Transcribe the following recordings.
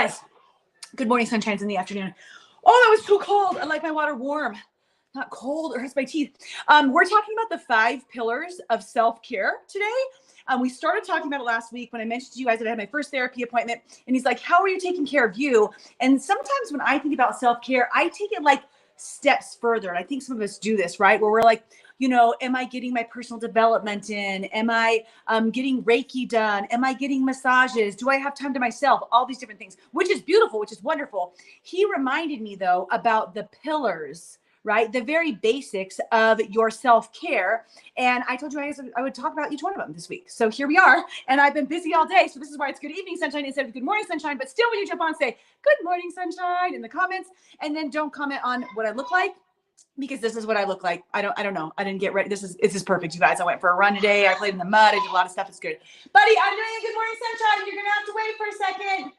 guys, good morning, sunshines in the afternoon. Oh, that was too cold. I like my water warm, not cold or hurts my teeth. We're talking about the 5 pillars of self-care today. We started talking about it last week when I mentioned to you guys that I had my first therapy appointment, and he's like, how are you taking care of you? And sometimes when I think about self-care, I take it like steps further. And I think some of us do this, right? Where we're like, you know, am I getting my personal development in? Am I getting Reiki done? Am I getting massages? Do I have time to myself? All these different things, which is beautiful, which is wonderful. He reminded me though about the pillars, right? The very basics of your self-care. And I told you I would talk about each one of them this week. So here we are. And I've been busy all day. So this is why it's good evening, sunshine, instead of good morning, sunshine. But still, when you jump on, say good morning, sunshine in the comments. And then don't comment on what I look like, because this is what I look like. I don't know. I didn't get ready. This is perfect, you guys. I went for a run today. I played in the mud. I did a lot of stuff. It's good. Buddy, I'm doing a good morning, sunshine. You're going to have to wait for a second.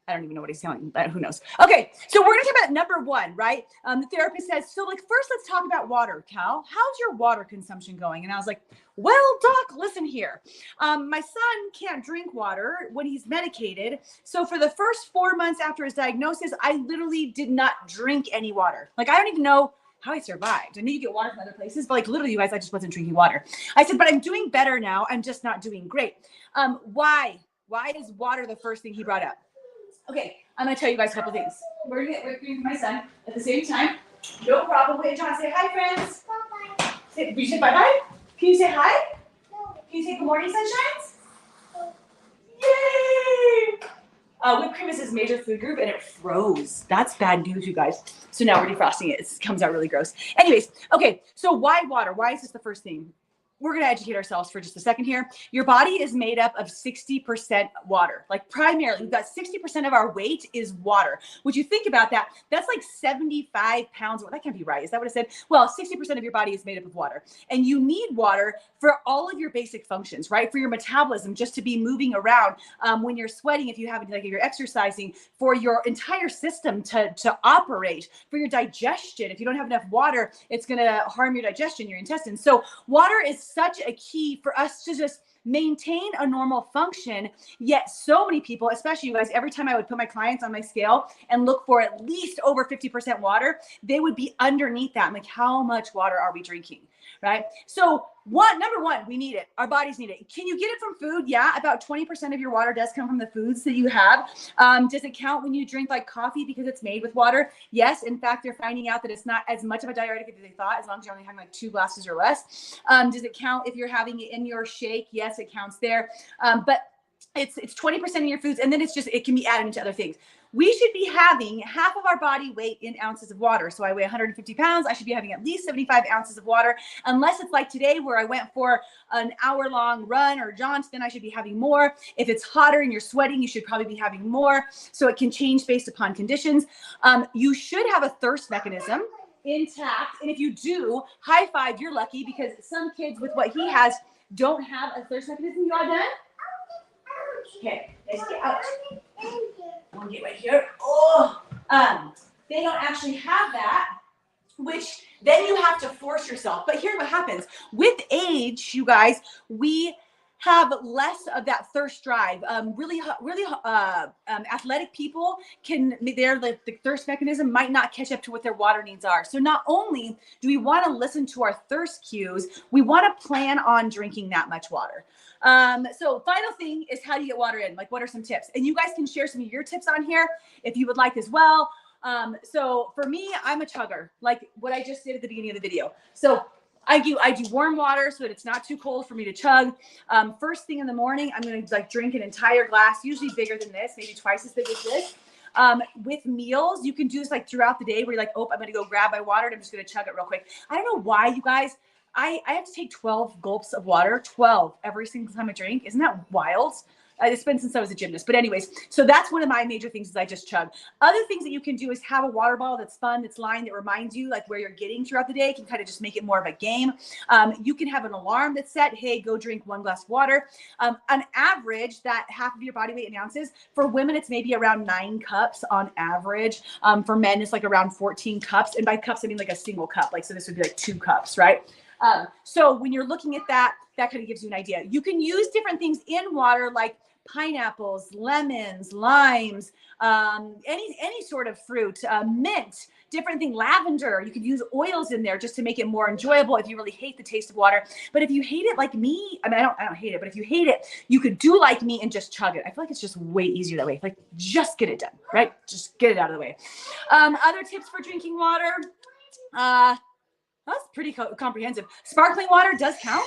I don't even know what he's telling me, but who knows? Okay, so we're going to talk about number 1, right? The therapist says, so like first let's talk about water, Cal. How's your water consumption going? And I was like, well, doc, listen here. My son can't drink water when he's medicated. So for the first 4 months after his diagnosis, I literally did not drink any water. Like, I don't even know how I survived. I knew you get water from other places, but like literally, you guys, I just wasn't drinking water. I said, but I'm doing better now. I'm just not doing great. Why? Why is water the first thing he brought up? Okay, I'm going to tell you guys a couple things. We're going to get whipped cream for my son at the same time. No problem. Wait, John, say hi, friends. Bye-bye. Did you say bye-bye? Can you say hi? No. Can you say good morning, sunshines? No. Yay! Whipped cream is his major food group, and it froze. That's bad news, you guys. So now we're defrosting it. It comes out really gross. Anyways, okay, so why water? Why is this the first thing? We're going to educate ourselves for just a second here. Your body is made up of 60% water. Like primarily, we've got 60% of our weight is water. Would you think about that? That's like 75 pounds. Well, that can't be right. Is that what I said? Well, 60% of your body is made up of water. And you need water for all of your basic functions, right? For your metabolism, just to be moving around. When you're sweating, if you haven't, like if you're exercising, for your entire system to operate, for your digestion. If you don't have enough water, it's going to harm your digestion, your intestines. So water is such a key for us to just maintain a normal function. Yet so many people, especially you guys, every time I would put my clients on my scale and look for at least over 50% water, they would be underneath that. I'm like, how much water are we drinking? Right? So number one, we need it. Our bodies need it. Can you get it from food? Yeah. About 20% of your water does come from the foods that you have. Does it count when you drink like coffee because it's made with water? Yes. In fact, they're finding out that it's not as much of a diuretic as they thought, as long as you're only having like 2 glasses or less. Does it count if you're having it in your shake? Yes, it counts there. But it's 20% in your foods. And then it can be added into other things. We should be having half of our body weight in ounces of water. So I weigh 150 pounds. I should be having at least 75 ounces of water, unless it's like today where I went for an hour-long run or jaunt, then I should be having more. If it's hotter and you're sweating, you should probably be having more. So it can change based upon conditions. You should have a thirst mechanism intact. And if you do, high five, you're lucky, because some kids with what he has don't have a thirst mechanism. You all done? Okay, let's get out. I'll get right here. Oh, they don't actually have that, which then you have to force yourself. But here's what happens. With age, you guys, we have less of that thirst drive. Really athletic people the thirst mechanism might not catch up to what their water needs are. So not only do we want to listen to our thirst cues, we want to plan on drinking that much water. So final thing is, how do you get water in? Like, what are some tips? And you guys can share some of your tips on here if you would like as well. So for me, I'm a chugger, like what I just did at the beginning of the video. So I do warm water so that it's not too cold for me to chug. First thing in the morning, I'm going to like drink an entire glass, usually bigger than this, maybe twice as big as this. With meals, you can do this like throughout the day where you're like, oh, I'm going to go grab my water and I'm just going to chug it real quick. I don't know why, you guys, I have to take 12 gulps of water, 12 every single time I drink. Isn't that wild? It's been since I was a gymnast. But anyways, so that's one of my major things is I just chug. Other things that you can do is have a water bottle that's fun, that's lined, that reminds you like where you're getting throughout the day. It can kind of just make it more of a game. You can have an alarm that's set. Hey, go drink 1 glass of water. On average, that half of your body weight in ounces. For women, it's maybe around 9 cups on average. For men, it's like around 14 cups. And by cups, I mean like a single cup. Like, so this would be like 2 cups, right? So when you're looking at that, that kind of gives you an idea. You can use different things in water, like pineapples, lemons, limes, any sort of fruit, mint, different thing, lavender. You could use oils in there just to make it more enjoyable if you really hate the taste of water. But if you hate it like me, I mean, I don't hate it, but if you hate it, you could do like me and just chug it. I feel like it's just way easier that way. Like, just get it done, right? Just get it out of the way. Other tips for drinking water. That's pretty comprehensive. Sparkling water does count.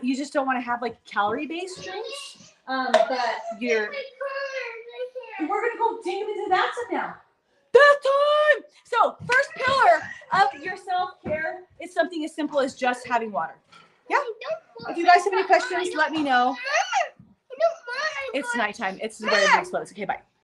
You just don't want to have like calorie-based drinks. But we're gonna go take them into the bathtub now. Bath time! So first pillar of your self-care is something as simple as just having water. Yeah. If you guys have any questions, let me know. It's nighttime. It's where it explodes. Okay, bye.